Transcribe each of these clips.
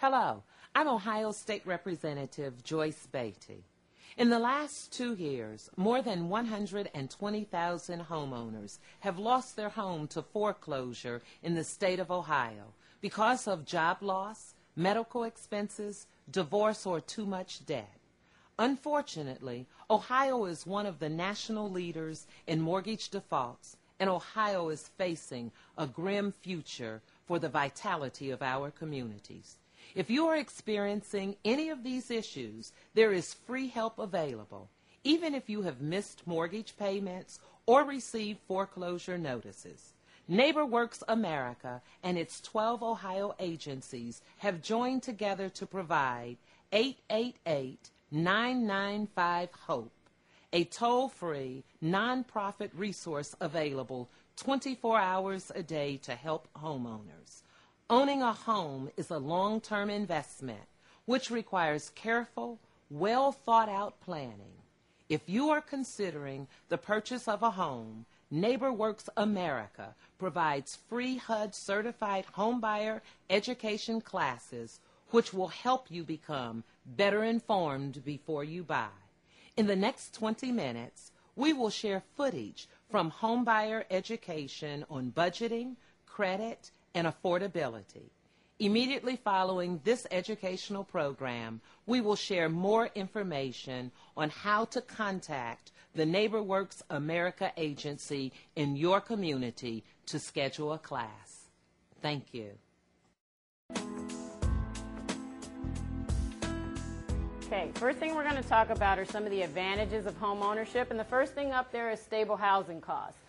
Hello, I'm Ohio State Representative Joyce Beatty. In the last 2 years, more than 120,000 homeowners have lost their home to foreclosure in the state of Ohio because of job loss, medical expenses, divorce, or too much debt. Unfortunately, Ohio is one of the national leaders in mortgage defaults, and Ohio is facing a grim future for the vitality of our communities. If you are experiencing any of these issues, there is free help available, even if you have missed mortgage payments or received foreclosure notices. NeighborWorks America and its 12 Ohio agencies have joined together to provide 888-995-HOPE, a toll-free, nonprofit resource available 24 hours a day to help homeowners. Owning a home is a long-term investment, which requires careful, well-thought-out planning. If you are considering the purchase of a home, NeighborWorks America provides free HUD-certified homebuyer education classes, which will help you become better informed before you buy. In the next 20 minutes, we will share footage from homebuyer education on budgeting, credit, and affordability. Immediately following this educational program, we will share more information on how to contact the NeighborWorks America agency in your community to schedule a class. Thank you. Okay, first thing we're going to talk about are some of the advantages of home ownership, and the first thing up there is stable housing costs.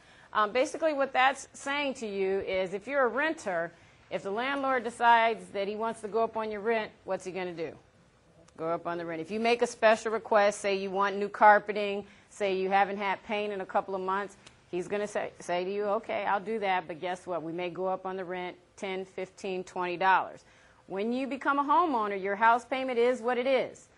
Basically what that's saying to you is if you're a renter, if the landlord decides that he wants to go up on your rent, what's he going to do? Go up on the rent. If you make a special request, say you want new carpeting, say you haven't had paint in a couple of months, he's going to say to you, okay, I'll do that, but guess what? We may go up on the rent $10, $15, $20. When you become a homeowner, your house payment is what it is.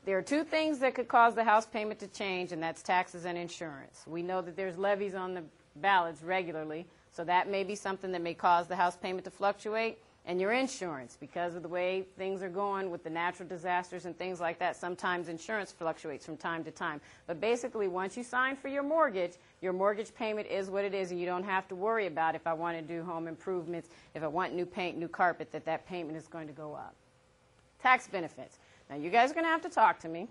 There are two things that could cause the house payment to change, and that's taxes and insurance. We know that there's levies on the ballots regularly, so that may be something that may cause the house payment to fluctuate. And your insurance, because of the way things are going with the natural disasters and things like that, sometimes insurance fluctuates from time to time. But basically, once you sign for your mortgage payment is what it is, and you don't have to worry about if I want to do home improvements, if I want new paint, new carpet, that payment is going to go up. Tax benefits. Now, you guys are going to have to talk to me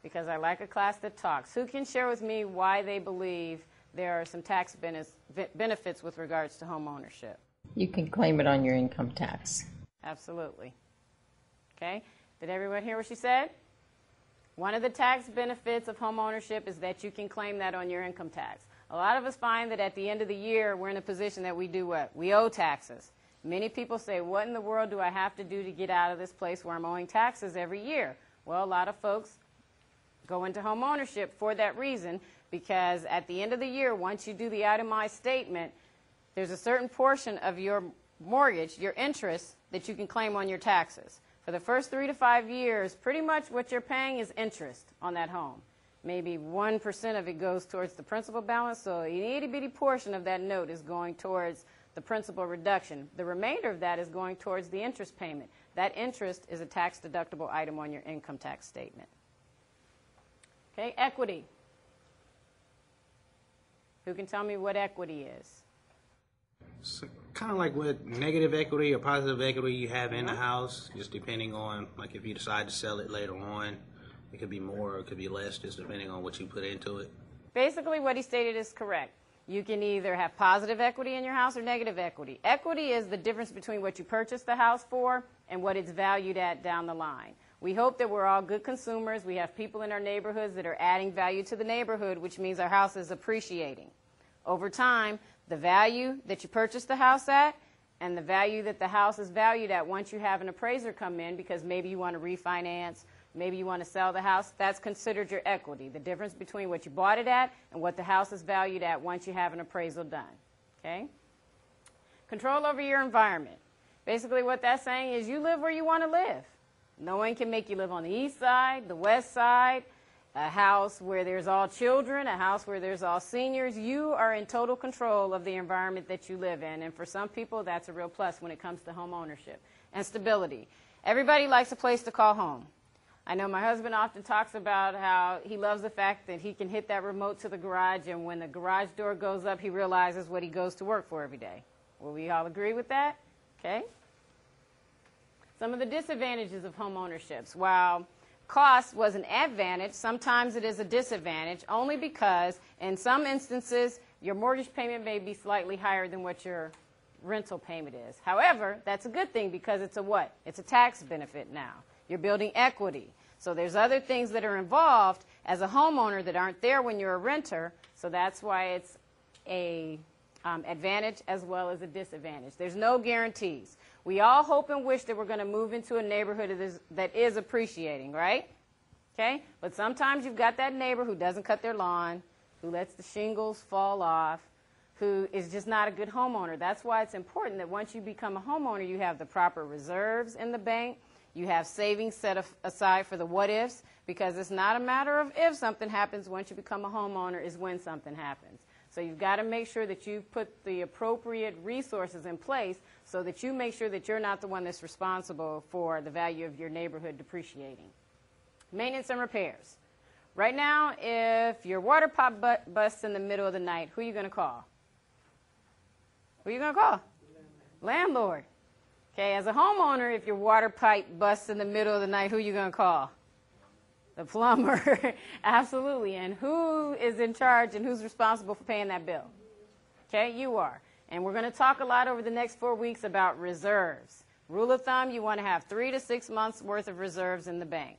because I like a class that talks. Who can share with me why they believe there are some tax benefits with regards to home ownership? You can claim it on your income tax. Absolutely. Okay? Did everyone hear what she said? One of the tax benefits of home ownership is that you can claim that on your income tax. A lot of us find that at the end of the year, we're in a position that we do what? We owe taxes. Many people say, what in the world do I have to do to get out of this place where I'm owing taxes every year? Well, a lot of folks go into home ownership for that reason, because at the end of the year, once you do the itemized statement, there's a certain portion of your mortgage, your interest, that you can claim on your taxes. For the first 3 to 5 years, pretty much what you're paying is interest on that home. Maybe 1% of it goes towards the principal balance, so an itty-bitty portion of that note is going towards the principal reduction. The remainder of that is going towards the interest payment. That interest is a tax-deductible item on your income tax statement. Okay, equity. Who can tell me what equity is? So kind of like what negative equity or positive equity you have in the house, just depending on, like if you decide to sell it later on, it could be more or it could be less, just depending on what you put into it. Basically what he stated is correct. You can either have positive equity in your house or negative equity. Equity is the difference between what you purchased the house for and what it's valued at down the line. We hope that we're all good consumers. We have people in our neighborhoods that are adding value to the neighborhood, which means our house is appreciating. Over time, the value that you purchased the house at and the value that the house is valued at once you have an appraiser come in because maybe you want to refinance, maybe you want to sell the house, that's considered your equity, the difference between what you bought it at and what the house is valued at once you have an appraisal done. Okay? Control over your environment. Basically what that's saying is you live where you want to live. No one can make you live on the east side, the west side, a house where there's all children, a house where there's all seniors. You are in total control of the environment that you live in, and for some people that's a real plus when it comes to home ownership. And stability. Everybody likes a place to call home. I know my husband often talks about how he loves the fact that he can hit that remote to the garage, and when the garage door goes up, he realizes what he goes to work for every day. Will we all agree with that? Okay. Some of the disadvantages of home ownerships. While cost was an advantage, sometimes it is a disadvantage, only because in some instances your mortgage payment may be slightly higher than what your rental payment is. However, that's a good thing because it's a what? It's a tax benefit now. You're building equity. So there's other things that are involved as a homeowner that aren't there when you're a renter, so that's why it's a advantage as well as a disadvantage. There's no guarantees. We all hope and wish that we're going to move into a neighborhood that is appreciating, right? Okay? But sometimes you've got that neighbor who doesn't cut their lawn, who lets the shingles fall off, who is just not a good homeowner. That's why it's important that once you become a homeowner, you have the proper reserves in the bank, you have savings set aside for the what-ifs, because it's not a matter of if something happens. Once you become a homeowner is when something happens. So you've got to make sure that you've put the appropriate resources in place so that you make sure that you're not the one that's responsible for the value of your neighborhood depreciating. Maintenance and repairs. Right now, if your water pipe busts in the middle of the night, who are you going to call? Who are you going to call? Landlord. Okay, as a homeowner, if your water pipe busts in the middle of the night, who are you going to call? The plumber. Absolutely. And who is in charge and who's responsible for paying that bill? Okay, you are. And we're going to talk a lot over the next 4 weeks about reserves. Rule of thumb, you want to have 3 to 6 months worth of reserves in the bank.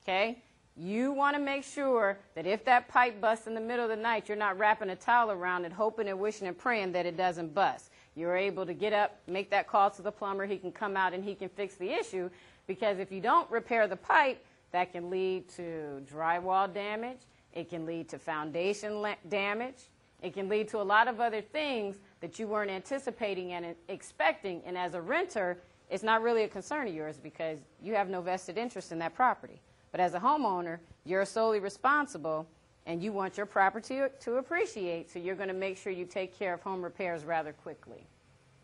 Okay? You want to make sure that if that pipe busts in the middle of the night, you're not wrapping a towel around it, hoping and wishing and praying that it doesn't bust. You're able to get up, make that call to the plumber. He can come out and he can fix the issue, because if you don't repair the pipe, that can lead to drywall damage. It can lead to foundation damage. It can lead to a lot of other things that you weren't anticipating and expecting. And as a renter, it's not really a concern of yours because you have no vested interest in that property. But as a homeowner, you're solely responsible, and you want your property to appreciate, so you're going to make sure you take care of home repairs rather quickly.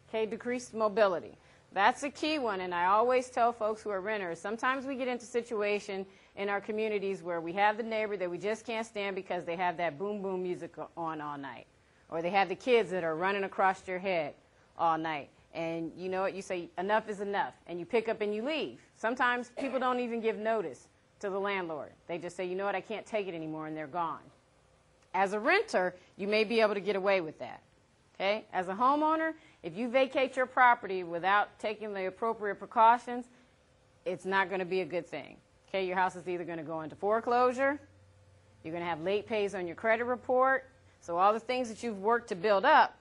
Okay, decreased mobility. That's a key one, and I always tell folks who are renters, sometimes we get into situations in our communities where we have the neighbor that we just can't stand because they have that boom boom music on all night, or they have the kids that are running across your head all night. And you know what, you say enough is enough, and you pick up and you leave. Sometimes people don't even give notice to the landlord. They just say, you know what, I can't take it anymore, and they're gone. As a renter, you may be able to get away with that. Okay? As a homeowner, if you vacate your property without taking the appropriate precautions, it's not going to be a good thing. Okay? Your house is either going to go into foreclosure, you're going to have late pays on your credit report, so all the things that you've worked to build up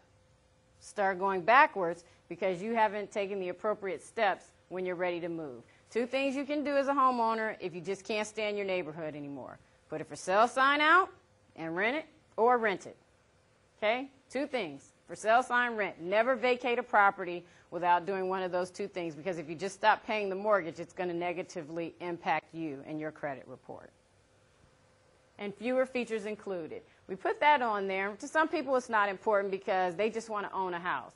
start going backwards because you haven't taken the appropriate steps when you're ready to move. 2 things you can do as a homeowner if you just can't stand your neighborhood anymore. Put a for sale sign out and rent it, or rent it. Okay? 2 things. For sale sign, rent. Never vacate a property without doing one of those 2 things, because if you just stop paying the mortgage, it's going to negatively impact you and your credit report. And fewer features included. We put that on there. To some people, it's not important because they just want to own a house.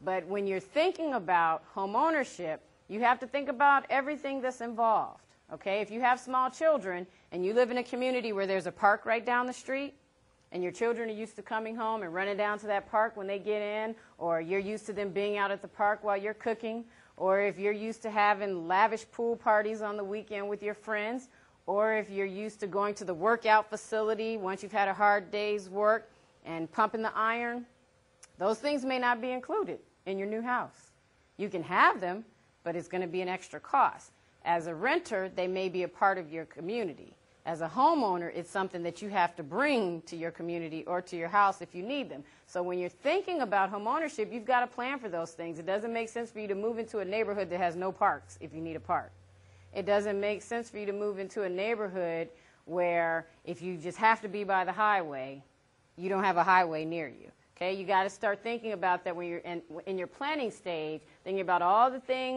But when you're thinking about home ownership, you have to think about everything that's involved. Okay? If you have small children and you live in a community where there's a park right down the street, and your children are used to coming home and running down to that park when they get in, or you're used to them being out at the park while you're cooking, or if you're used to having lavish pool parties on the weekend with your friends, or if you're used to going to the workout facility once you've had a hard day's work and pumping the iron, those things may not be included in your new house. You can have them, but it's going to be an extra cost. As a renter, they may be a part of your community. As a homeowner, it's something that you have to bring to your community or to your house if you need them. So when you're thinking about home ownership, you've got to plan for those things. It doesn't make sense for you to move into a neighborhood that has no parks if you need a park. It doesn't make sense for you to move into a neighborhood where if you just have to be by the highway, you don't have a highway near you. Okay, you got to start thinking about that when you're in your planning stage, thinking about all the things